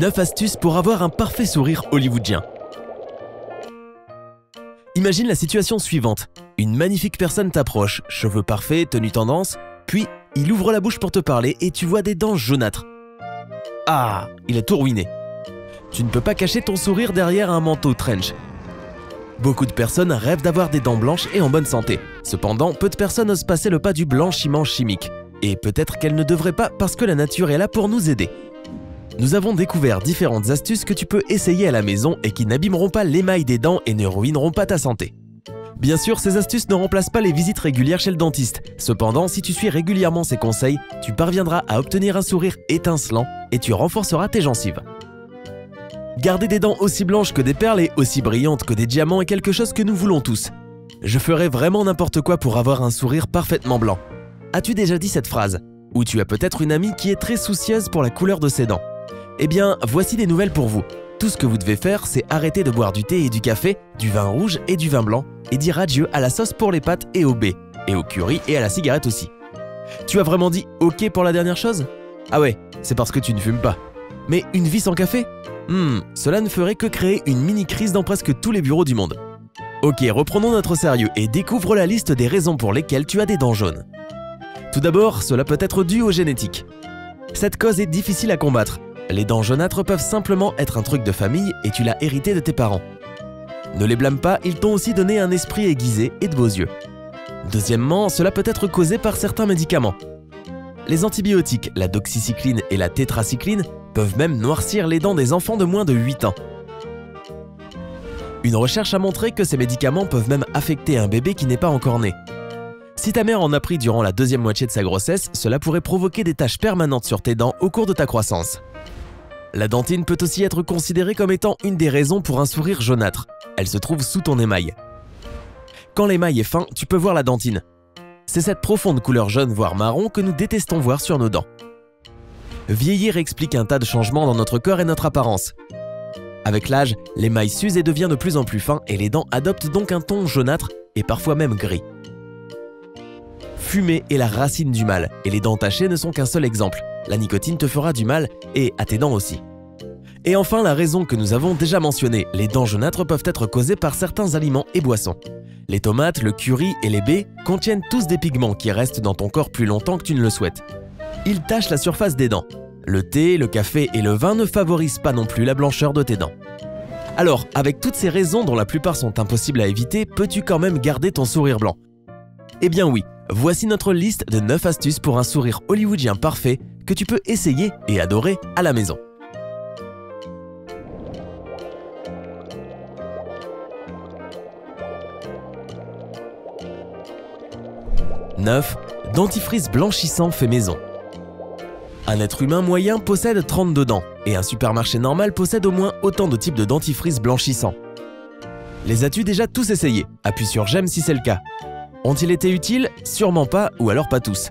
9 astuces pour avoir un parfait sourire hollywoodien. Imagine la situation suivante. Une magnifique personne t'approche, cheveux parfaits, tenue tendance, puis il ouvre la bouche pour te parler et tu vois des dents jaunâtres. Ah, il a tout ruiné. Tu ne peux pas cacher ton sourire derrière un manteau trench. Beaucoup de personnes rêvent d'avoir des dents blanches et en bonne santé. Cependant, peu de personnes osent passer le pas du blanchiment chimique. Et peut-être qu'elles ne devraient pas parce que la nature est là pour nous aider. Nous avons découvert différentes astuces que tu peux essayer à la maison et qui n'abîmeront pas l'émail des dents et ne ruineront pas ta santé. Bien sûr, ces astuces ne remplacent pas les visites régulières chez le dentiste. Cependant, si tu suis régulièrement ces conseils, tu parviendras à obtenir un sourire étincelant et tu renforceras tes gencives. Garder des dents aussi blanches que des perles et aussi brillantes que des diamants est quelque chose que nous voulons tous. Je ferais vraiment n'importe quoi pour avoir un sourire parfaitement blanc. As-tu déjà dit cette phrase? Ou tu as peut-être une amie qui est très soucieuse pour la couleur de ses dents? Eh bien, voici des nouvelles pour vous. Tout ce que vous devez faire, c'est arrêter de boire du thé et du café, du vin rouge et du vin blanc, et dire adieu à la sauce pour les pâtes et au baies, et au curry et à la cigarette aussi. Tu as vraiment dit OK pour la dernière chose? Ah ouais, c'est parce que tu ne fumes pas. Mais une vie sans café? Cela ne ferait que créer une mini-crise dans presque tous les bureaux du monde. Ok, reprenons notre sérieux et découvre la liste des raisons pour lesquelles tu as des dents jaunes. Tout d'abord, cela peut être dû aux génétiques. Cette cause est difficile à combattre. Les dents jaunâtres peuvent simplement être un truc de famille et tu l'as hérité de tes parents. Ne les blâme pas, ils t'ont aussi donné un esprit aiguisé et de beaux yeux. Deuxièmement, cela peut être causé par certains médicaments. Les antibiotiques, la doxycycline et la tétracycline, peuvent même noircir les dents des enfants de moins de 8 ans. Une recherche a montré que ces médicaments peuvent même affecter un bébé qui n'est pas encore né. Si ta mère en a pris durant la deuxième moitié de sa grossesse, cela pourrait provoquer des taches permanentes sur tes dents au cours de ta croissance. La dentine peut aussi être considérée comme étant une des raisons pour un sourire jaunâtre. Elle se trouve sous ton émail. Quand l'émail est fin, tu peux voir la dentine. C'est cette profonde couleur jaune voire marron que nous détestons voir sur nos dents. Vieillir explique un tas de changements dans notre corps et notre apparence. Avec l'âge, l'émail s'use et devient de plus en plus fin et les dents adoptent donc un ton jaunâtre et parfois même gris. Fumer est la racine du mal et les dents tachées ne sont qu'un seul exemple. La nicotine te fera du mal et à tes dents aussi. Et enfin, la raison que nous avons déjà mentionnée, les dents jaunâtres peuvent être causées par certains aliments et boissons. Les tomates, le curry et les baies contiennent tous des pigments qui restent dans ton corps plus longtemps que tu ne le souhaites. Ils tachent la surface des dents. Le thé, le café et le vin ne favorisent pas non plus la blancheur de tes dents. Alors, avec toutes ces raisons dont la plupart sont impossibles à éviter, peux-tu quand même garder ton sourire blanc? Eh bien oui, voici notre liste de 9 astuces pour un sourire hollywoodien parfait que tu peux essayer et adorer à la maison. « 9. Dentifrice blanchissant fait maison. Un être humain moyen possède 32 dents et un supermarché normal possède au moins autant de types de dentifrice blanchissants. Les as-tu déjà tous essayés? Appuie sur j'aime si c'est le cas. Ont-ils été utiles? Sûrement pas, ou alors pas tous.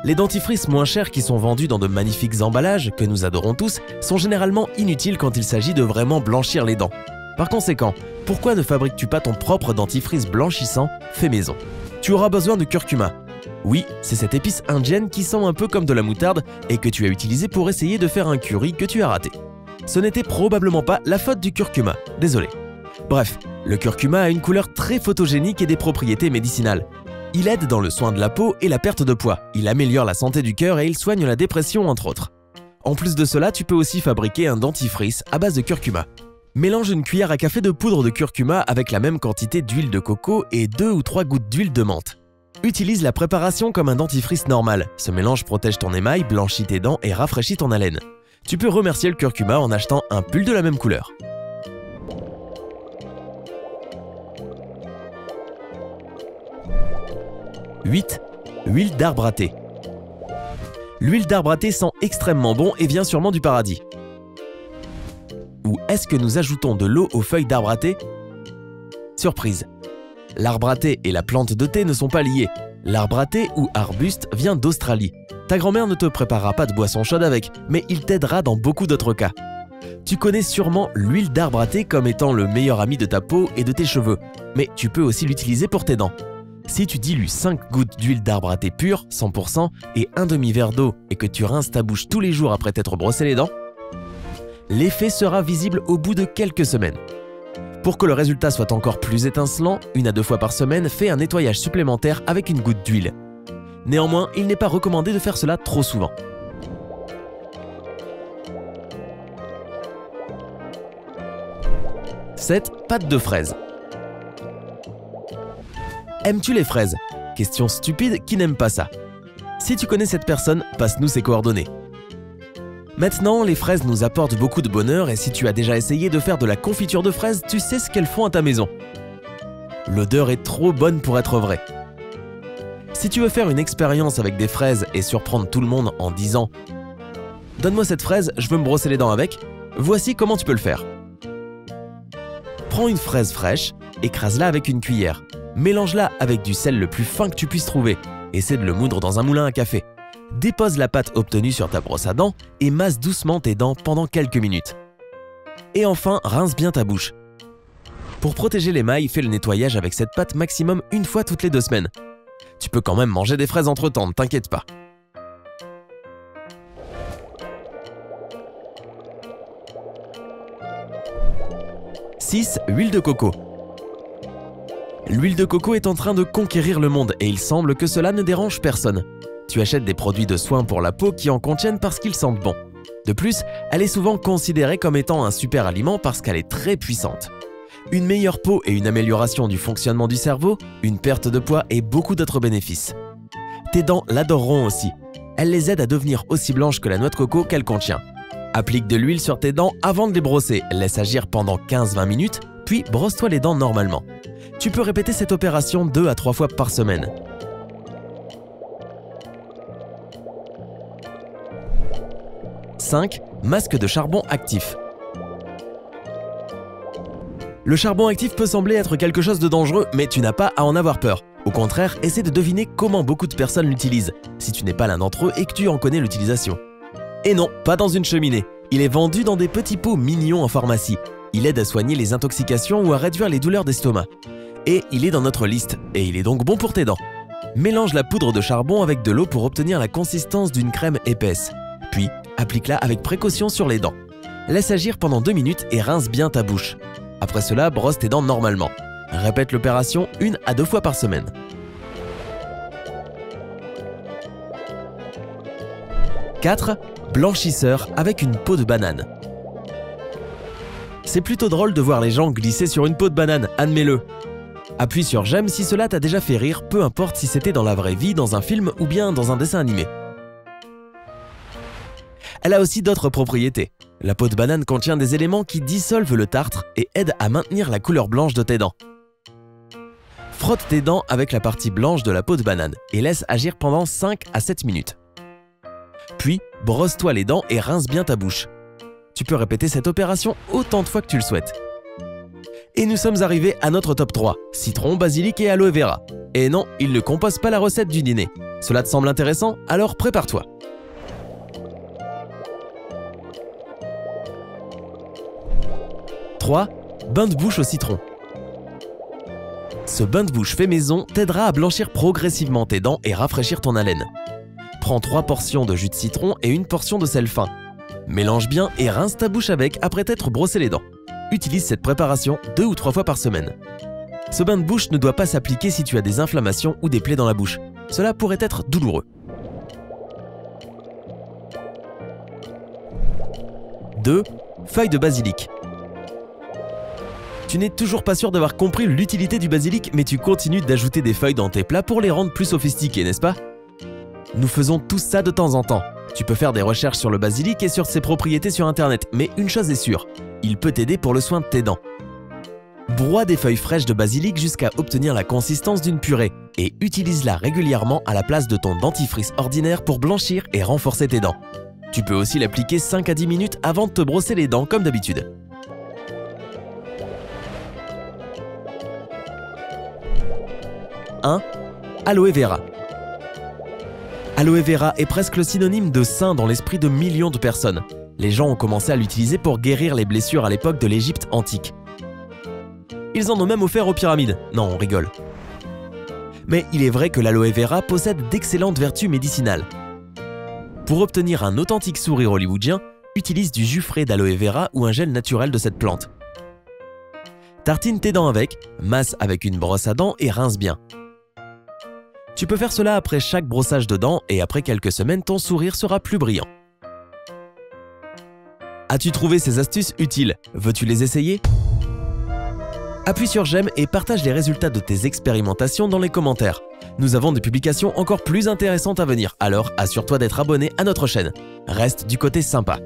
Les dentifrices moins chers qui sont vendus dans de magnifiques emballages, que nous adorons tous, sont généralement inutiles quand il s'agit de vraiment blanchir les dents. Par conséquent, pourquoi ne fabriques-tu pas ton propre dentifrice blanchissant fait maison? Tu auras besoin de curcuma. Oui, c'est cette épice indienne qui sent un peu comme de la moutarde et que tu as utilisée pour essayer de faire un curry que tu as raté. Ce n'était probablement pas la faute du curcuma, désolé. Bref, le curcuma a une couleur très photogénique et des propriétés médicinales. Il aide dans le soin de la peau et la perte de poids, il améliore la santé du cœur et il soigne la dépression entre autres. En plus de cela, tu peux aussi fabriquer un dentifrice à base de curcuma. Mélange une cuillère à café de poudre de curcuma avec la même quantité d'huile de coco et 2 ou 3 gouttes d'huile de menthe. Utilise la préparation comme un dentifrice normal. Ce mélange protège ton émail, blanchit tes dents et rafraîchit ton haleine. Tu peux remercier le curcuma en achetant un pull de la même couleur. « 8. Huile d'arbre à thé. L'huile d'arbre à thé sent extrêmement bon et vient sûrement du paradis. Ou est-ce que nous ajoutons de l'eau aux feuilles d'arbre à thé? Surprise! L'arbre à thé et la plante de thé ne sont pas liés. L'arbre à thé ou arbuste vient d'Australie. Ta grand-mère ne te préparera pas de boisson chaude avec, mais il t'aidera dans beaucoup d'autres cas. Tu connais sûrement l'huile d'arbre à thé comme étant le meilleur ami de ta peau et de tes cheveux, mais tu peux aussi l'utiliser pour tes dents. Si tu dilues 5 gouttes d'huile d'arbre à thé pure, 100%, et un demi-verre d'eau et que tu rinces ta bouche tous les jours après t'être brossé les dents, L'effet sera visible au bout de quelques semaines. Pour que le résultat soit encore plus étincelant, 1 à 2 fois par semaine, fais un nettoyage supplémentaire avec une goutte d'huile. Néanmoins, il n'est pas recommandé de faire cela trop souvent. 7. Pâte de fraises. Aimes-tu les fraises? Question stupide, qui n'aime pas ça? Si tu connais cette personne, passe-nous ses coordonnées. Maintenant, les fraises nous apportent beaucoup de bonheur et si tu as déjà essayé de faire de la confiture de fraises, tu sais ce qu'elles font à ta maison. L'odeur est trop bonne pour être vraie. Si tu veux faire une expérience avec des fraises et surprendre tout le monde en disant « Donne-moi cette fraise, je veux me brosser les dents avec », voici comment tu peux le faire. Prends une fraise fraîche, écrase-la avec une cuillère, mélange-la avec du sel le plus fin que tu puisses trouver, essaie de le moudre dans un moulin à café. Dépose la pâte obtenue sur ta brosse à dents et masse doucement tes dents pendant quelques minutes. Et enfin, rince bien ta bouche. Pour protéger l'émail, fais le nettoyage avec cette pâte maximum 1 fois toutes les 2 semaines. Tu peux quand même manger des fraises entre-temps, ne t'inquiète pas. « 6. Huile de coco. L'huile de coco est en train de conquérir le monde et il semble que cela ne dérange personne. Tu achètes des produits de soins pour la peau qui en contiennent parce qu'ils sentent bon. De plus, elle est souvent considérée comme étant un super aliment parce qu'elle est très puissante. Une meilleure peau et une amélioration du fonctionnement du cerveau, une perte de poids et beaucoup d'autres bénéfices. Tes dents l'adoreront aussi. Elle les aide à devenir aussi blanches que la noix de coco qu'elle contient. Applique de l'huile sur tes dents avant de les brosser, laisse agir pendant 15-20 minutes, puis brosse-toi les dents normalement. Tu peux répéter cette opération 2 à 3 fois par semaine. « 5. Masque de charbon actif. Le charbon actif peut sembler être quelque chose de dangereux, mais tu n'as pas à en avoir peur. Au contraire, essaie de deviner comment beaucoup de personnes l'utilisent, si tu n'es pas l'un d'entre eux et que tu en connais l'utilisation. Et non, pas dans une cheminée. Il est vendu dans des petits pots mignons en pharmacie. Il aide à soigner les intoxications ou à réduire les douleurs d'estomac. Et il est dans notre liste, et il est donc bon pour tes dents. Mélange la poudre de charbon avec de l'eau pour obtenir la consistance d'une crème épaisse. Puis, applique-la avec précaution sur les dents. Laisse agir pendant 2 minutes et rince bien ta bouche. Après cela, brosse tes dents normalement. Répète l'opération 1 à 2 fois par semaine. « 4. Blanchisseur avec une peau de banane. C'est plutôt drôle de voir les gens glisser sur une peau de banane, admets-le. Appuie sur j'aime si cela t'a déjà fait rire, peu importe si c'était dans la vraie vie, dans un film ou bien dans un dessin animé. Elle a aussi d'autres propriétés. La peau de banane contient des éléments qui dissolvent le tartre et aident à maintenir la couleur blanche de tes dents. Frotte tes dents avec la partie blanche de la peau de banane et laisse agir pendant 5 à 7 minutes. Puis, brosse-toi les dents et rince bien ta bouche. Tu peux répéter cette opération autant de fois que tu le souhaites. Et nous sommes arrivés à notre top 3, citron, basilic et aloe vera. Et non, il ne compose pas la recette du dîner. Cela te semble intéressant? Alors prépare-toi. 3. Bain de bouche au citron. Ce bain de bouche fait maison t'aidera à blanchir progressivement tes dents et rafraîchir ton haleine. Prends 3 portions de jus de citron et 1 portion de sel fin. Mélange bien et rince ta bouche avec après t'être brossé les dents. Utilise cette préparation 2 ou 3 fois par semaine. Ce bain de bouche ne doit pas s'appliquer si tu as des inflammations ou des plaies dans la bouche. Cela pourrait être douloureux. 2. Feuilles de basilic. Tu n'es toujours pas sûr d'avoir compris l'utilité du basilic, mais tu continues d'ajouter des feuilles dans tes plats pour les rendre plus sophistiqués, n'est-ce pas? Nous faisons tout ça de temps en temps. Tu peux faire des recherches sur le basilic et sur ses propriétés sur internet, mais une chose est sûre, il peut t'aider pour le soin de tes dents. Broie des feuilles fraîches de basilic jusqu'à obtenir la consistance d'une purée et utilise-la régulièrement à la place de ton dentifrice ordinaire pour blanchir et renforcer tes dents. Tu peux aussi l'appliquer 5 à 10 minutes avant de te brosser les dents comme d'habitude. 1. Aloe vera. Aloe vera est presque le synonyme de saint dans l'esprit de millions de personnes. Les gens ont commencé à l'utiliser pour guérir les blessures à l'époque de l'Égypte antique. Ils en ont même offert aux pyramides. Non, on rigole. Mais il est vrai que l'aloe vera possède d'excellentes vertus médicinales. Pour obtenir un authentique sourire hollywoodien, utilise du jus frais d'aloe vera ou un gel naturel de cette plante. Tartine tes dents avec, masse avec une brosse à dents et rince bien. Tu peux faire cela après chaque brossage de dents et après quelques semaines, ton sourire sera plus brillant. As-tu trouvé ces astuces utiles? Veux-tu les essayer? Appuie sur j'aime et partage les résultats de tes expérimentations dans les commentaires. Nous avons des publications encore plus intéressantes à venir, alors assure-toi d'être abonné à notre chaîne. Reste du côté sympa.